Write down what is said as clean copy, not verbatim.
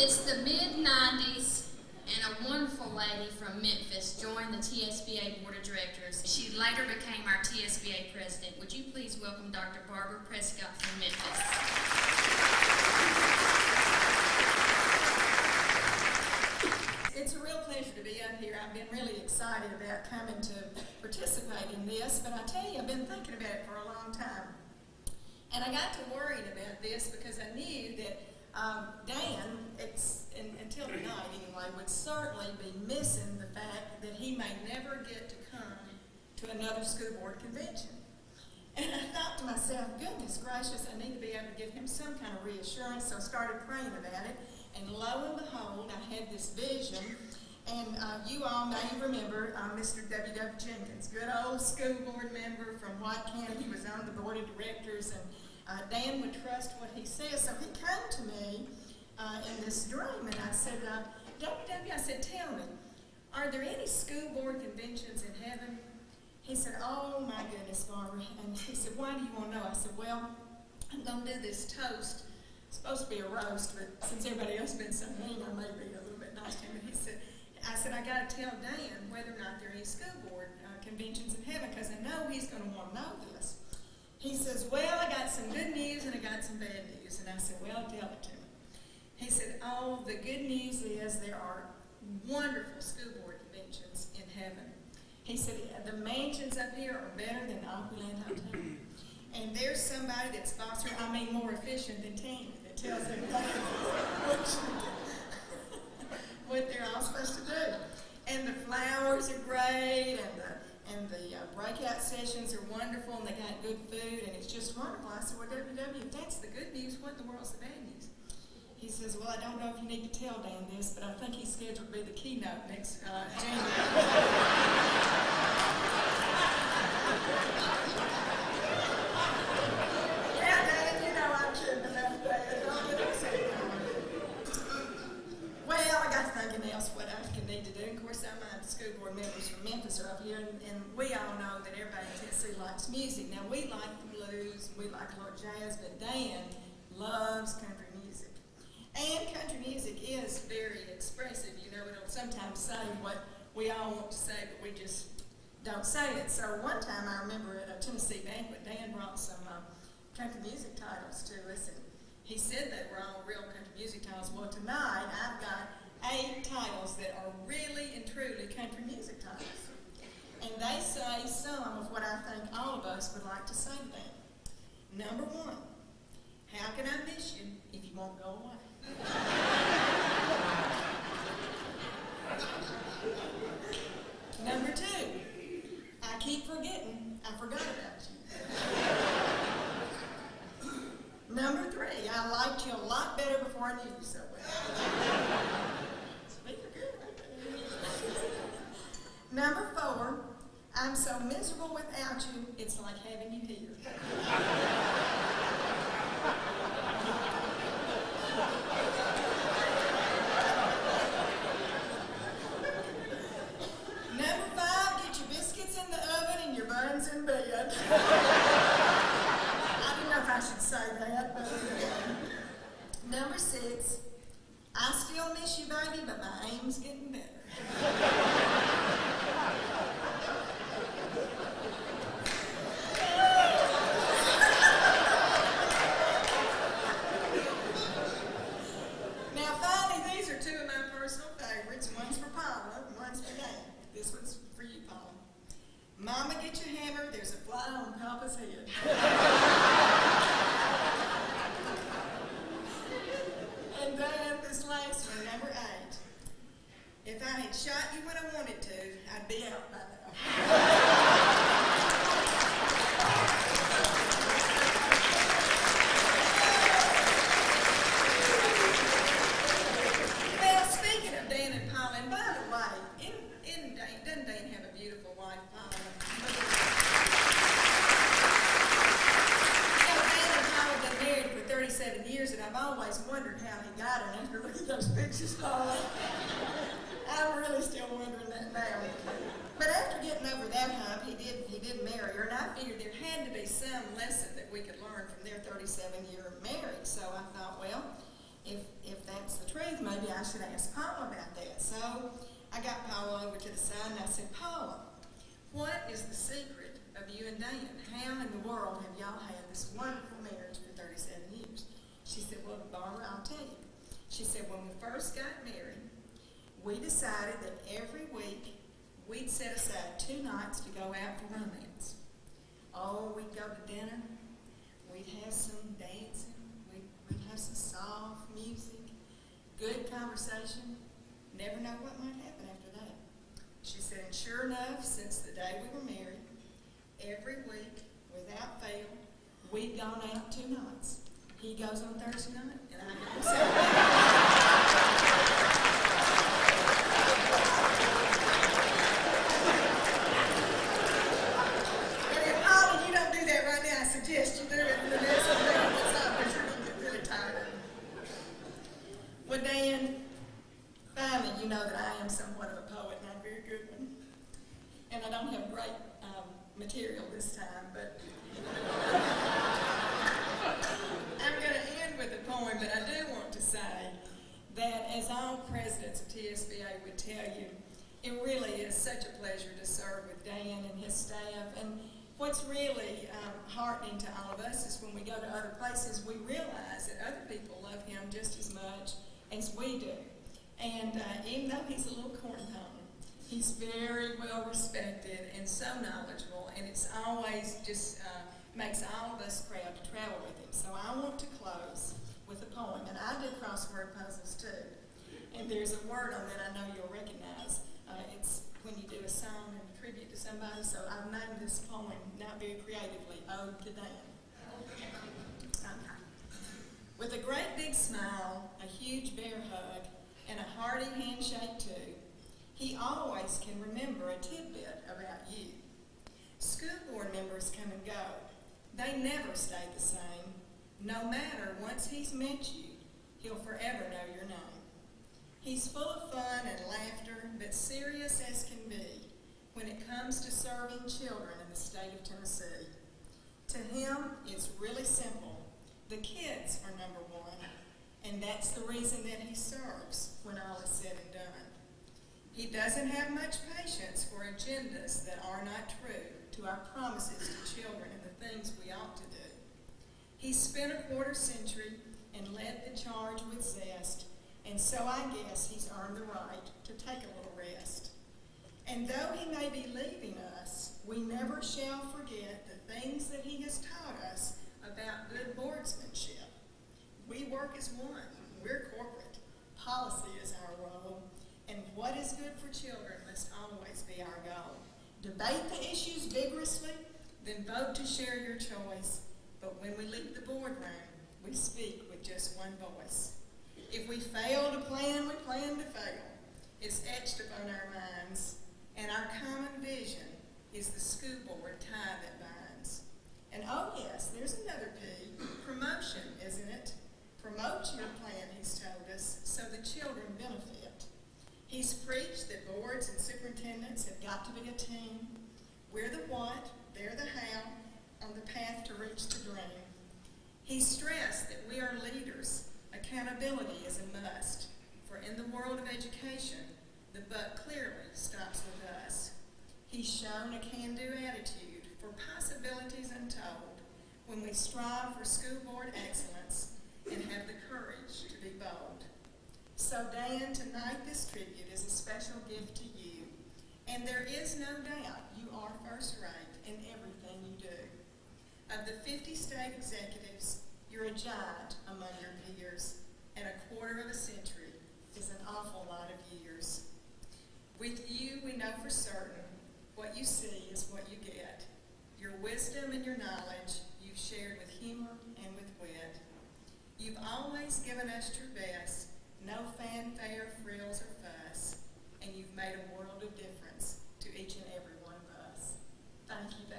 It's the mid-90s, and a wonderful lady from Memphis joined the TSBA Board of Directors. She later became our TSBA President. Would you please welcome Dr. Barbara Prescott from Memphis? It's a real pleasure to be up here. I've been really excited about coming to participate in this, but I tell you, I've been thinking about it for a long time. And I got to worrying about this because I knew that Dan, until tonight anyway, would certainly be missing the fact that he may never get to come to another school board convention. And I thought to myself, goodness gracious, I need to be able to give him some kind of reassurance, so I started praying about it. And lo and behold, I had this vision, and you all may remember Mr. W.W. Jenkins, good old school board member from White County. He was on the board of directors, and Dan would trust what he says. So he came to me in this dream, and I said, W.W., I said, tell me, are there any school board conventions in heaven? He said, oh my goodness, Barbara. And he said, why do you want to know? I said, well, I'm going to do this toast. It's supposed to be a roast, but since everybody else has been so mean, I may be a little bit nice to him. But I said, I got to tell Dan whether or not there are any school board conventions in heaven, because I know he's going to want to know this. He says, well, I got some good news and I got some bad news. And I said, well, tell it to me. He said, oh, the good news is there are wonderful school board conventions in heaven. He said, the mansions up here are better than the Opryland Hotel. And there's somebody that's more efficient than Tina, that tells everybody what they're all supposed to do. And the flowers are great, and the breakout sessions are wonderful, and they got good food, and it's just wonderful. I said, well, W.W., if that's the good news, what in the world's the bad news? He says, well, I don't know if you need to tell Dan this, but I think he's scheduled to be the keynote next January. Well, I got to thinking else what I can need to do. Of course, some of the school board members from Memphis are up here, and we all know that everybody in Tennessee likes music. Now, we like the blues, we like a little jazz, but Dan loves country music. And country music is very expressive. You know, it'll sometimes say what we all want to say, but we just don't say it. So one time I remember at a Tennessee banquet, Dan brought some country music titles to us, and he said they were all real country music titles. Well, tonight I've got 8 titles that are really and truly country music titles. And they say some of what I think all of us would like to say to them. Number 1, how can I miss you if you won't go away? Number 2, I keep forgetting I forgot about you. Number 3, I liked you a lot better before I knew you so well. Speak for good, right? Number 4, I'm so miserable without you, it's like having you here. Number 5, get your biscuits in the oven and your buns in bed. I don't know if I should say that, but Number 6, I still miss you, baby, but my aim's getting better. Now, finally, these are 2 of my personal favorites. One's for Paula, and one's for Dan. This one's for you, Paula. Mama, get your hammer. There's a fly on Papa's head. And then this last one, number 8. If I had shot you when I wanted to, I'd be out by now. Well, speaking of Dan and Paula, and by the way, doesn't Dan have a beautiful wife, Paula? Dan and Paula have been married for 37 years, and I've always wondered how he got her. After looking at those pictures, Paula, I'm really still wondering that now. But after getting over that hump, he did marry her, and I figured there had to be some lesson that we could learn from their 37-year marriage. So I thought, well, if that's the truth, maybe I should ask Paula about that. So I got Paula over to the side and I said, Paula, what is the secret of you and Dan? How in the world have y'all had this wonderful marriage for 37 years? She said, well, Barbara, I'll tell you. She said, when we first got married, we decided that every week we'd set aside 2 nights to go out for romance. Oh, we'd go to dinner, we'd have some dancing, we'd have some soft music, good conversation, never know what might happen after that. She said, and sure enough, since the day we were married, every week, without fail, we'd gone out 2 nights. He goes on Thursday night, and I go on Saturday. And if, Paula, you don't do that right now, I suggest you do it in the next one because you're going to get really tired of it. Well, Dan, finally, you know that I am somewhat of a poet, not a very good one. And I don't have great material this time, but I'm going to end with a poem, but I do want to say that as all presidents of TSBA would tell you, it really is such a pleasure to serve with Dan and his staff. And what's really heartening to all of us is when we go to other places, we realize that other people love him just as much as we do. And even though he's a little corn pone, he's very well respected and so knowledgeable, and it's always just makes all of us proud to travel with him. So I want to close with a poem, and I do crossword puzzles too. And there's a word on that I know you'll recognize. It's when you do a song and tribute to somebody, so I've named this poem, not very creatively, Ode to Dan. Okay. With a great big smile, a huge bear hug, and a hearty handshake too, he always can remember a tidbit about you. School board members come and go. They never stay the same. No matter, once he's met you, he'll forever know your name. He's full of fun and laughter, but serious as can be when it comes to serving children in the state of Tennessee. To him, it's really simple. The kids are number one, and that's the reason that he serves when all is said and done. He doesn't have much patience for agendas that are not true to our promises to children and the things we ought to do. He spent a quarter century and led the charge with zest, and so I guess he's earned the right to take a little rest. And though he may be leaving us, we never shall forget the things that he has taught us about good boardsmanship. We work as one. We're corporate. Policy is our role. And what is good for children must always be our goal. Debate the issues vigorously, then vote to share your choice. But when we leave the boardroom, we speak with just one voice. If we fail to plan, we plan to fail. It's etched upon our minds. And our common vision is the school board tie that binds. And oh yes, there's another P, promotion, isn't it? Promote your plan, he's told us, so the children benefit. He's preached that boards and superintendents have got to be a team. We're the what, they're the how, on the path to reach the dream. He stressed that we are leaders. Accountability is a must, for in the world of education, the buck clearly stops with us. He's shown a can-do attitude for possibilities untold when we strive for school board excellence and have the courage to be bold. So Dan, tonight this tribute is a special gift to you, and there is no doubt you are first-rate in everything you do. Of the 50 state executives, you're a giant among your peers, and a quarter of a century is an awful lot of years. With you, we know for certain what you see is what you get. Your wisdom and your knowledge you've shared with humor and with wit. You've always given us your best, no fanfare, frills, or fuss, and you've made a world of difference to each and every one of us. Thank you.